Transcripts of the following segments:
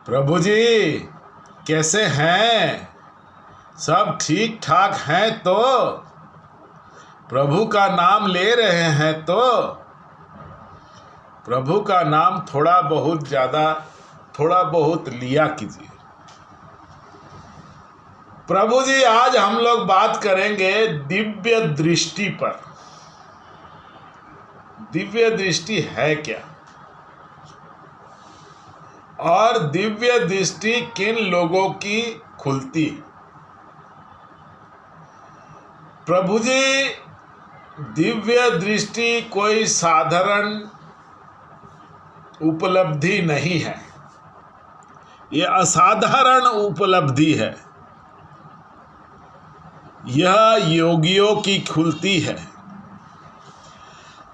प्रभु जी कैसे हैं? सब ठीक ठाक हैं तो? प्रभु का नाम ले रहे हैं तो? प्रभु का नाम थोड़ा बहुत लिया कीजिए। प्रभु जी आज हम लोग बात करेंगे दिव्य दृष्टि पर। दिव्य दृष्टि है क्या और दिव्य दृष्टि किन लोगों की खुलती? प्रभु जी दिव्य दृष्टि कोई साधारण उपलब्धि नहीं है, ये असाधारण उपलब्धि है। यह योगियों की खुलती है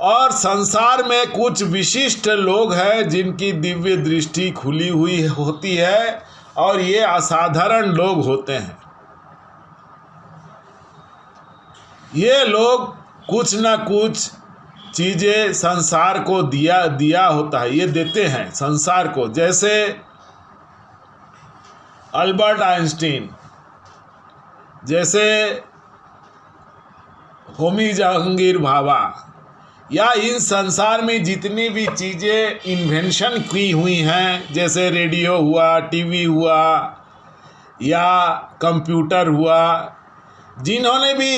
और संसार में कुछ विशिष्ट लोग हैं जिनकी दिव्य दृष्टि खुली हुई होती है और ये असाधारण लोग होते हैं। ये लोग कुछ ना कुछ चीज़ें संसार को दिया होता है, ये देते हैं संसार को। जैसे अल्बर्ट आइंस्टीन, जैसे होमी जहांगीर भाभा, या इन संसार में जितनी भी चीज़ें इन्वेंशन की हुई हैं, जैसे रेडियो हुआ, टीवी हुआ या कंप्यूटर हुआ, जिन्होंने भी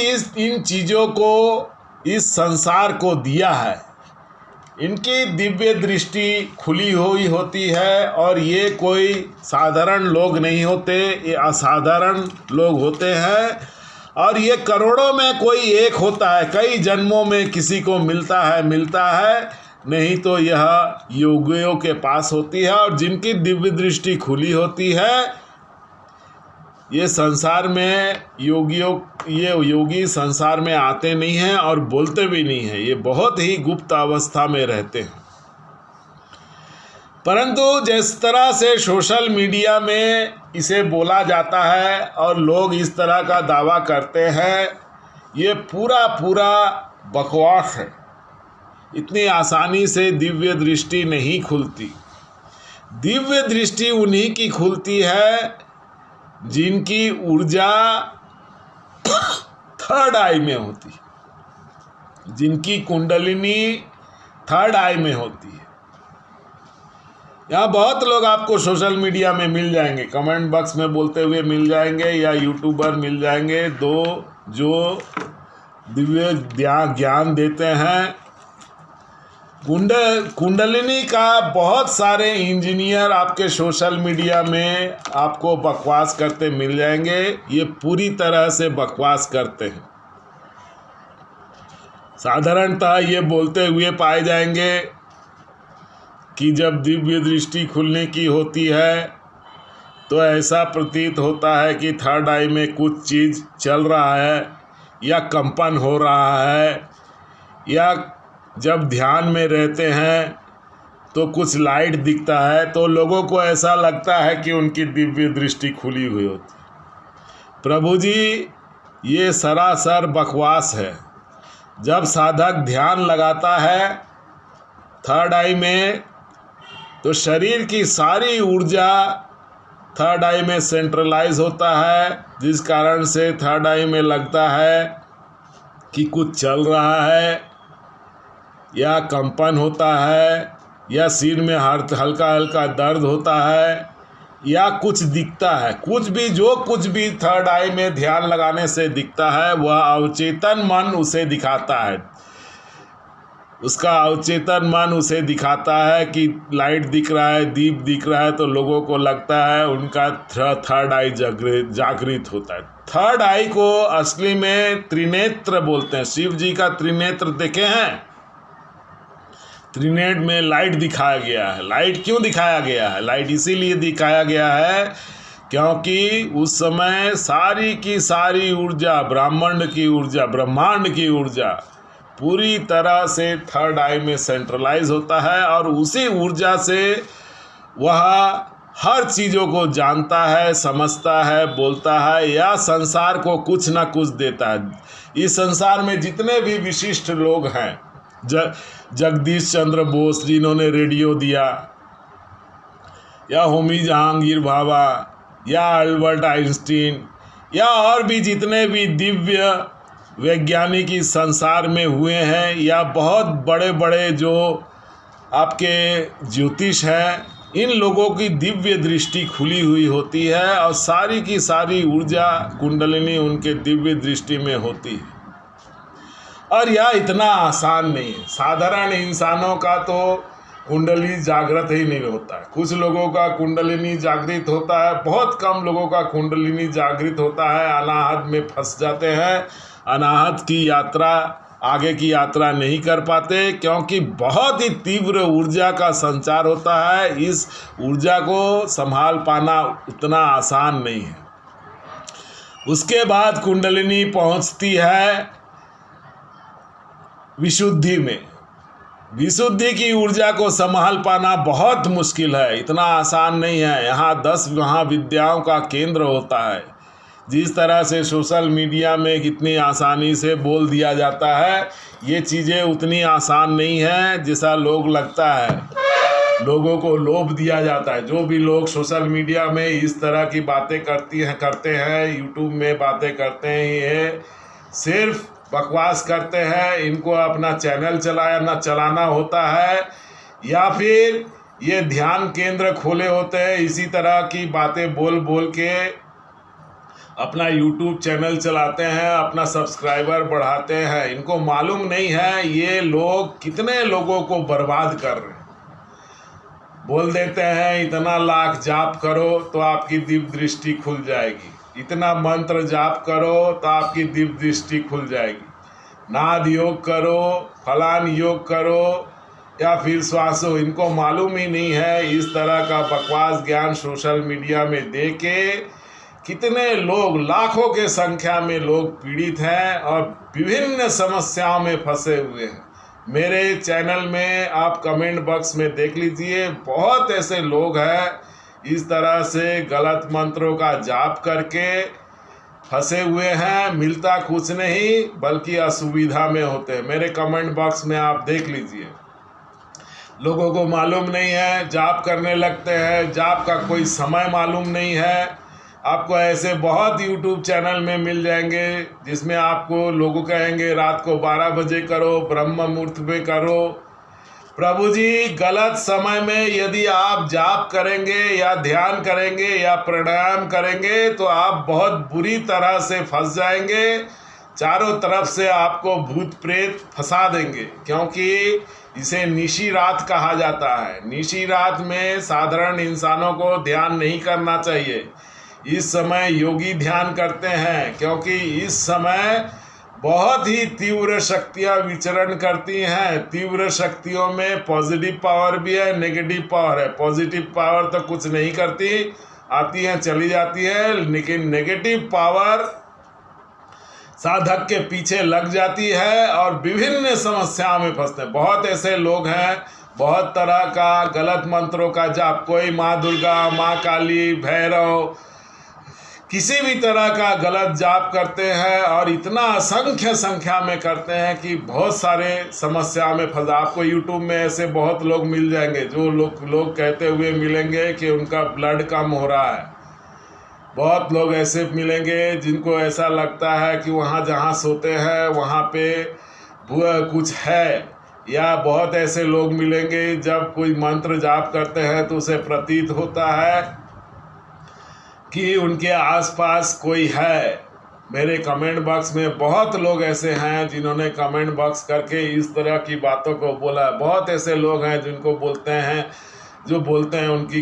इन चीज़ों को इस संसार को दिया है, इनकी दिव्य दृष्टि खुली हुई होती है। और ये कोई साधारण लोग नहीं होते, ये असाधारण लोग होते हैं। और ये करोड़ों में कोई एक होता है, कई जन्मों में किसी को मिलता है, नहीं तो यह योगियों के पास होती है। और जिनकी दिव्य दृष्टि खुली होती है, ये संसार में ये योगी संसार में आते नहीं हैं और बोलते भी नहीं हैं, ये बहुत ही गुप्त अवस्था में रहते हैं। परंतु जिस तरह से सोशल मीडिया में इसे बोला जाता है और लोग इस तरह का दावा करते हैं, ये पूरा बकवास है। इतनी आसानी से दिव्य दृष्टि नहीं खुलती। दिव्य दृष्टि उन्हीं की खुलती है जिनकी ऊर्जा थर्ड आई में होती है, जिनकी कुंडलिनी थर्ड आई में होती है। यहाँ बहुत लोग आपको सोशल मीडिया में मिल जाएंगे, कमेंट बॉक्स में बोलते हुए मिल जाएंगे, या यूट्यूबर मिल जाएंगे जो दिव्य ज्ञान देते हैं। कुंडलिनी का बहुत सारे इंजीनियर आपके सोशल मीडिया में आपको बकवास करते मिल जाएंगे। ये पूरी तरह से बकवास करते हैं। साधारणतः ये बोलते हुए पाए जाएंगे कि जब दिव्य दृष्टि खुलने की होती है तो ऐसा प्रतीत होता है कि थर्ड आई में कुछ चीज़ चल रहा है या कंपन हो रहा है, या जब ध्यान में रहते हैं तो कुछ लाइट दिखता है, तो लोगों को ऐसा लगता है कि उनकी दिव्य दृष्टि खुली हुई होती है। प्रभु जी ये सरासर बकवास है। जब साधक ध्यान लगाता है थर्ड आई में, तो शरीर की सारी ऊर्जा थर्ड आई में सेंट्रलाइज होता है, जिस कारण से थर्ड आई में लगता है कि कुछ चल रहा है, या कंपन होता है, या सिर में हल्का दर्द होता है, या कुछ दिखता है। जो कुछ भी थर्ड आई में ध्यान लगाने से दिखता है, वह अवचेतन मन उसे दिखाता है। उसका अवचेतन मन उसे दिखाता है कि लाइट दिख रहा है, दीप दिख रहा है, तो लोगों को लगता है उनका थर्ड आई जागृत होता है। थर्ड आई को असली में त्रिनेत्र बोलते हैं। शिव जी का त्रिनेत्र देखे हैं? त्रिनेत्र में लाइट दिखाया गया है। लाइट क्यों दिखाया गया है? लाइट इसीलिए दिखाया गया है क्योंकि उस समय सारी की सारी ऊर्जा, ब्रह्मांड की ऊर्जा पूरी तरह से थर्ड आई में सेंट्रलाइज होता है, और उसी ऊर्जा से वह हर चीज़ों को जानता है, समझता है, बोलता है, या संसार को कुछ ना कुछ देता है। इस संसार में जितने भी विशिष्ट लोग हैं, जगदीश चंद्र बोस जिन्होंने रेडियो दिया, या होमी जहांगीर भाभा या अल्बर्ट आइंस्टीन या और भी जितने भी दिव्य वैज्ञानिक इस संसार में हुए हैं, या बहुत बड़े बड़े जो आपके ज्योतिष हैं, इन लोगों की दिव्य दृष्टि खुली हुई होती है और सारी की सारी ऊर्जा कुंडलिनी उनके दिव्य दृष्टि में होती है। और यह इतना आसान नहीं है। साधारण इंसानों का तो कुंडली जागृत ही नहीं होता है। कुछ लोगों का कुंडलिनी जागृत होता है, बहुत कम लोगों का कुंडलिनी जागृत होता है। अनाहत में फंस जाते हैं, अनाहत की यात्रा, आगे की यात्रा नहीं कर पाते, क्योंकि बहुत ही तीव्र ऊर्जा का संचार होता है। इस ऊर्जा को संभाल पाना उतना आसान नहीं है। उसके बाद कुंडलिनी पहुंचती है विशुद्धि में। विशुद्धि की ऊर्जा को संभाल पाना बहुत मुश्किल है, इतना आसान नहीं है। यहाँ 10 महाविद्याओं का केंद्र होता है। जिस तरह से सोशल मीडिया में कितनी आसानी से बोल दिया जाता है, ये चीज़ें उतनी आसान नहीं है जैसा लोग लगता है। लोगों को लोभ दिया जाता है। जो भी लोग सोशल मीडिया में इस तरह की बातें करते हैं, यूट्यूब में बातें करते हैं, ये सिर्फ बकवास करते हैं। इनको अपना चैनल चलाना होता है, या फिर ये ध्यान केंद्र खोले होते हैं, इसी तरह की बातें बोल बोल के अपना यूट्यूब चैनल चलाते हैं, अपना सब्सक्राइबर बढ़ाते हैं। इनको मालूम नहीं है ये लोग कितने लोगों को बर्बाद कर रहे हैं। बोल देते हैं इतना लाख जाप करो तो आपकी दिव्य दृष्टि खुल जाएगी, इतना मंत्र जाप करो तो आपकी दिव्य दृष्टि खुल जाएगी, नाद योग करो, फलान योग करो, या फिर श्वासो। इनको मालूम ही नहीं है। इस तरह का बकवास ज्ञान सोशल मीडिया में दे के कितने लोग, लाखों के संख्या में लोग पीड़ित हैं और विभिन्न समस्याओं में फंसे हुए हैं। मेरे चैनल में आप कमेंट बॉक्स में देख लीजिए, बहुत ऐसे लोग हैं इस तरह से गलत मंत्रों का जाप करके फंसे हुए हैं। मिलता कुछ नहीं बल्कि असुविधा में होते हैं। मेरे कमेंट बॉक्स में आप देख लीजिए। लोगों को मालूम नहीं है, जाप करने लगते हैं, जाप का कोई समय मालूम नहीं है। आपको ऐसे बहुत यूट्यूब चैनल में मिल जाएंगे जिसमें आपको लोग कहेंगे रात को 12 बजे करो, ब्रह्म मुहूर्त में करो। प्रभु जी, गलत समय में यदि आप जाप करेंगे या ध्यान करेंगे या प्राणायाम करेंगे तो आप बहुत बुरी तरह से फंस जाएंगे। चारों तरफ से आपको भूत प्रेत फंसा देंगे, क्योंकि इसे निशी रात कहा जाता है। निशी रात में साधारण इंसानों को ध्यान नहीं करना चाहिए। इस समय योगी ध्यान करते हैं, क्योंकि इस समय बहुत ही तीव्र शक्तियाँ विचरण करती हैं। तीव्र शक्तियों में पॉजिटिव पावर भी है, नेगेटिव पावर है। पॉजिटिव पावर तो कुछ नहीं करती, आती हैं चली जाती है, लेकिन नेगेटिव पावर साधक के पीछे लग जाती है और विभिन्न समस्याओं में फंसते हैं। बहुत ऐसे लोग हैं, बहुत तरह का गलत मंत्रों का जाप, कोई माँ दुर्गा, माँ काली, भैरव, किसी भी तरह का गलत जाप करते हैं और इतना असंख्य संख्या में करते हैं कि बहुत सारे समस्या में फंसा। आपको यूट्यूब में ऐसे बहुत लोग मिल जाएंगे जो लोग कहते हुए मिलेंगे कि उनका ब्लड कम हो रहा है। बहुत लोग ऐसे मिलेंगे जिनको ऐसा लगता है कि वहाँ जहाँ सोते हैं वहाँ पे कुछ है, या बहुत ऐसे लोग मिलेंगे जब कोई मंत्र जाप करते हैं तो उसे प्रतीत होता है कि उनके आसपास कोई है। मेरे कमेंट बॉक्स में बहुत लोग ऐसे हैं जिन्होंने कमेंट बॉक्स करके इस तरह की बातों को बोला। बहुत ऐसे लोग हैं जिनको बोलते हैं उनकी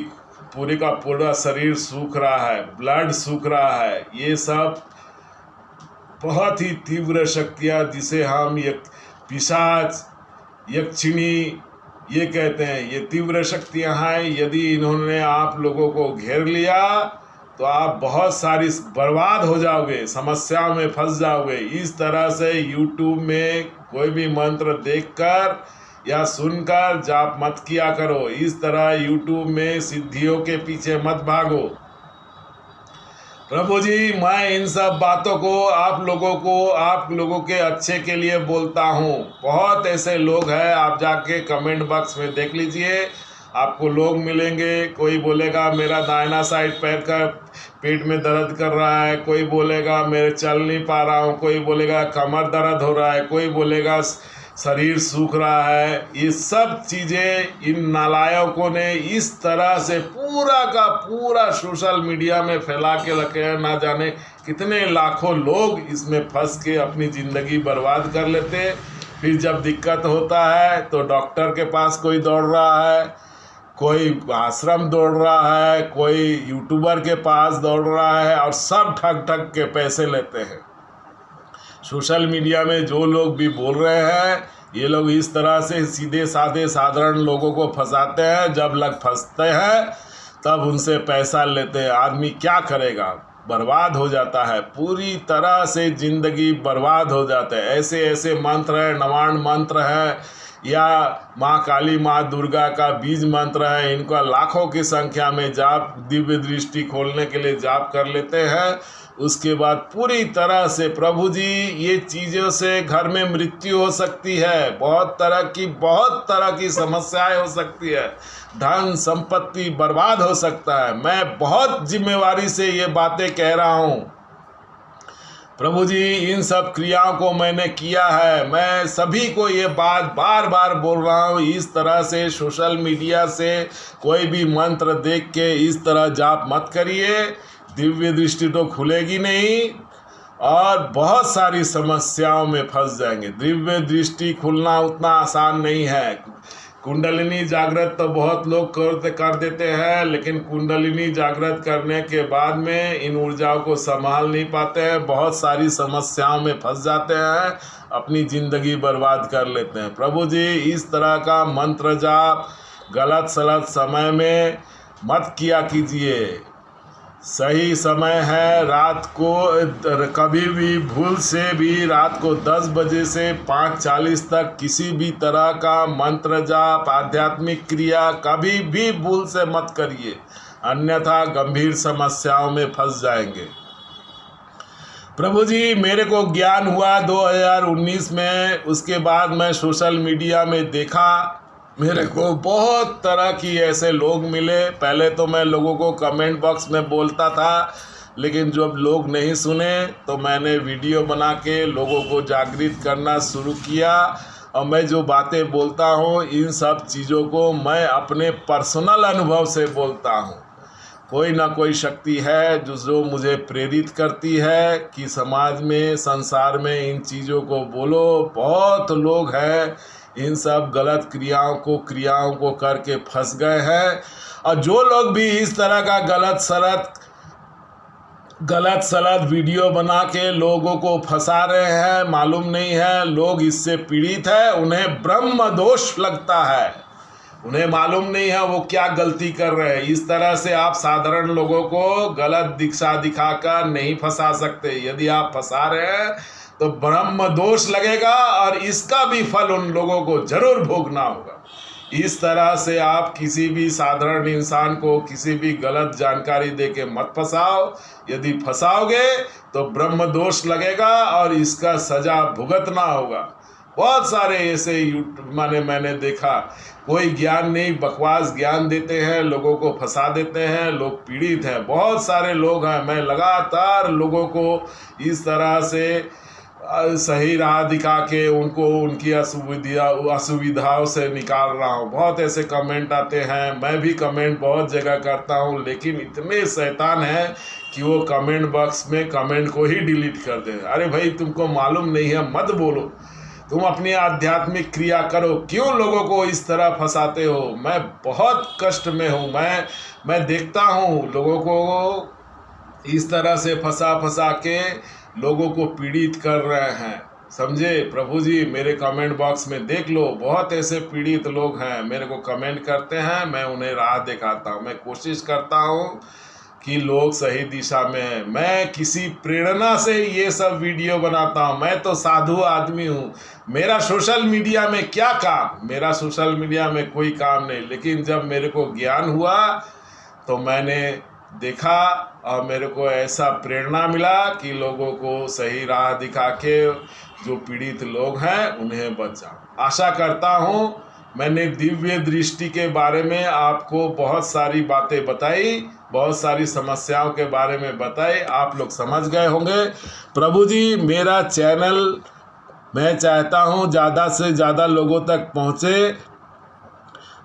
पूरी का पूरा शरीर सूख रहा है, ब्लड सूख रहा है। ये सब बहुत ही तीव्र शक्तियाँ, जिसे हम पिशाच, यक्षिणी ये कहते हैं, ये तीव्र शक्तियाँ हैं। यदि इन्होंने आप लोगों को घेर लिया तो आप बहुत सारी बर्बाद हो जाओगे, समस्याओं में फंस जाओगे। इस तरह से YouTube में कोई भी मंत्र देखकर या सुनकर जाप मत किया करो। इस तरह YouTube में सिद्धियों के पीछे मत भागो। प्रभु जी, मैं इन सब बातों को आप लोगों के अच्छे के लिए बोलता हूँ। बहुत ऐसे लोग हैं, आप जाके कमेंट बॉक्स में देख लीजिए। आपको लोग मिलेंगे, कोई बोलेगा मेरा दाहिना साइड पैर का पेट में दर्द कर रहा है, कोई बोलेगा मैं चल नहीं पा रहा हूँ, कोई बोलेगा कमर दर्द हो रहा है, कोई बोलेगा शरीर सूख रहा है। ये सब चीज़ें इन नालायकों ने इस तरह से पूरा का पूरा सोशल मीडिया में फैला के रखे हैं। ना जाने कितने लाखों लोग इसमें फंस के अपनी ज़िंदगी बर्बाद कर लेते हैं। फिर जब दिक्कत होता है तो डॉक्टर के पास कोई दौड़ रहा है, कोई आश्रम दौड़ रहा है, कोई यूट्यूबर के पास दौड़ रहा है, और सब ठग ठग के पैसे लेते हैं। सोशल मीडिया में जो लोग भी बोल रहे हैं, ये लोग इस तरह से सीधे साधे साधारण लोगों को फंसाते हैं। जब लग फंसते हैं तब उनसे पैसा लेते हैं। आदमी क्या करेगा, बर्बाद हो जाता है, पूरी तरह से ज़िंदगी बर्बाद हो जाता है। ऐसे ऐसे मंत्र है, नवाण मंत्र है, या माँ काली माँ दुर्गा का बीज मंत्र है, इनका लाखों की संख्या में जाप, दिव्य दृष्टि खोलने के लिए जाप कर लेते हैं। उसके बाद पूरी तरह से प्रभु जी ये चीज़ों से घर में मृत्यु हो सकती है, बहुत तरह की समस्याएं हो सकती है, धन संपत्ति बर्बाद हो सकता है। मैं बहुत जिम्मेवारी से ये बातें कह रहा हूँ प्रभु जी। इन सब क्रियाओं को मैंने किया है, मैं सभी को ये बात बार बार बोल रहा हूँ। इस तरह से सोशल मीडिया से कोई भी मंत्र देख के इस तरह जाप मत करिए, दिव्य दृष्टि तो खुलेगी नहीं और बहुत सारी समस्याओं में फंस जाएंगे। दिव्य दृष्टि खुलना उतना आसान नहीं है। कुंडलिनी जागृत तो बहुत लोग कर देते हैं, लेकिन कुंडलिनी जागृत करने के बाद में इन ऊर्जाओं को संभाल नहीं पाते हैं, बहुत सारी समस्याओं में फंस जाते हैं, अपनी ज़िंदगी बर्बाद कर लेते हैं। प्रभु जी इस तरह का मंत्र जाप गलत सलत समय में मत किया कीजिए। सही समय है रात को, कभी भी भूल से भी रात को 10 बजे से 5:40 तक किसी भी तरह का मंत्र जाप आध्यात्मिक क्रिया कभी भी भूल से मत करिए, अन्यथा गंभीर समस्याओं में फंस जाएंगे। प्रभु जी मेरे को ज्ञान हुआ 2019 में, उसके बाद मैं सोशल मीडिया में देखा, मेरे को बहुत तरह की ऐसे लोग मिले। पहले तो मैं लोगों को कमेंट बॉक्स में बोलता था, लेकिन जब लोग नहीं सुने तो मैंने वीडियो बना के लोगों को जागृत करना शुरू किया। और मैं जो बातें बोलता हूँ इन सब चीज़ों को मैं अपने पर्सनल अनुभव से बोलता हूँ। कोई ना कोई शक्ति है जो मुझे प्रेरित करती है कि समाज में, संसार में इन चीज़ों को बोलो। बहुत लोग हैं इन सब गलत क्रियाओं को करके फंस गए हैं, और जो लोग भी इस तरह का गलत सलत वीडियो बना के लोगों को फंसा रहे हैं, मालूम नहीं है लोग इससे पीड़ित है, उन्हें ब्रह्म दोष लगता है, उन्हें मालूम नहीं है वो क्या गलती कर रहे हैं। इस तरह से आप साधारण लोगों को गलत दिशा दिखाकर नहीं फंसा सकते। यदि आप फंसा रहे हैं तो ब्रह्म दोष लगेगा और इसका भी फल उन लोगों को जरूर भोगना होगा। इस तरह से आप किसी भी साधारण इंसान को किसी भी गलत जानकारी देके मत फंसाओ। यदि फंसाओगे तो ब्रह्म दोष लगेगा और इसका सजा भुगतना होगा। बहुत सारे ऐसे मैंने देखा, कोई ज्ञान नहीं, बकवास ज्ञान देते हैं, लोगों को फंसा देते हैं, लोग पीड़ित हैं। बहुत सारे लोग हैं, मैं लगातार लोगों को इस तरह से सही राह दिखा के उनको उनकी असुविधाओं से निकाल रहा हूँ। बहुत ऐसे कमेंट आते हैं, मैं भी कमेंट बहुत जगह करता हूँ, लेकिन इतने शैतान हैं कि वो कमेंट बॉक्स में कमेंट को ही डिलीट कर दे। अरे भाई तुमको मालूम नहीं है मत बोलो, तुम अपनी आध्यात्मिक क्रिया करो, क्यों लोगों को इस तरह फंसाते हो। मैं बहुत कष्ट में हूँ, मैं देखता हूँ लोगों को इस तरह से फंसा के लोगों को पीड़ित कर रहे हैं, समझे। प्रभु जी मेरे कमेंट बॉक्स में देख लो, बहुत ऐसे पीड़ित लोग हैं, मेरे को कमेंट करते हैं, मैं उन्हें राह दिखाता हूँ। मैं कोशिश करता हूँ कि लोग सही दिशा में हैं। मैं किसी प्रेरणा से ये सब वीडियो बनाता हूँ, मैं तो साधु आदमी हूँ। मेरा सोशल मीडिया में क्या काम, मेरा सोशल मीडिया में कोई काम नहीं। लेकिन जब मेरे को ज्ञान हुआ तो मैंने देखा और मेरे को ऐसा प्रेरणा मिला कि लोगों को सही राह दिखा के जो पीड़ित लोग हैं उन्हें बचाऊं। आशा करता हूँ मैंने दिव्य दृष्टि के बारे में आपको बहुत सारी बातें बताई, बहुत सारी समस्याओं के बारे में बताई, आप लोग समझ गए होंगे। प्रभु जी, मेरा चैनल मैं चाहता हूँ ज़्यादा से ज़्यादा लोगों तक पहुँचे।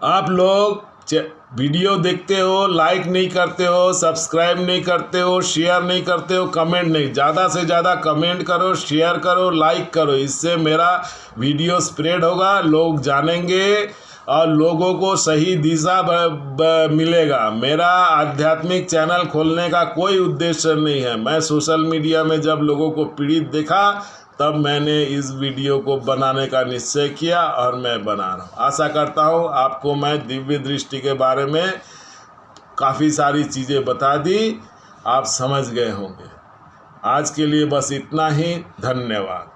आप लोग वीडियो देखते हो, लाइक नहीं करते हो, सब्सक्राइब नहीं करते हो, शेयर नहीं करते हो, कमेंट नहीं, ज़्यादा से ज़्यादा कमेंट करो, शेयर करो, लाइक करो। इससे मेरा वीडियो स्प्रेड होगा, लोग जानेंगे और लोगों को सही दिशा मिलेगा। मेरा आध्यात्मिक चैनल खोलने का कोई उद्देश्य नहीं है। मैं सोशल मीडिया में जब लोगों को पीड़ित देखा तब मैंने इस वीडियो को बनाने का निश्चय किया और मैं बना रहा हूँ। आशा करता हूँ आपको मैं दिव्य दृष्टि के बारे में काफ़ी सारी चीज़ें बता दी, आप समझ गए होंगे। आज के लिए बस इतना ही। धन्यवाद।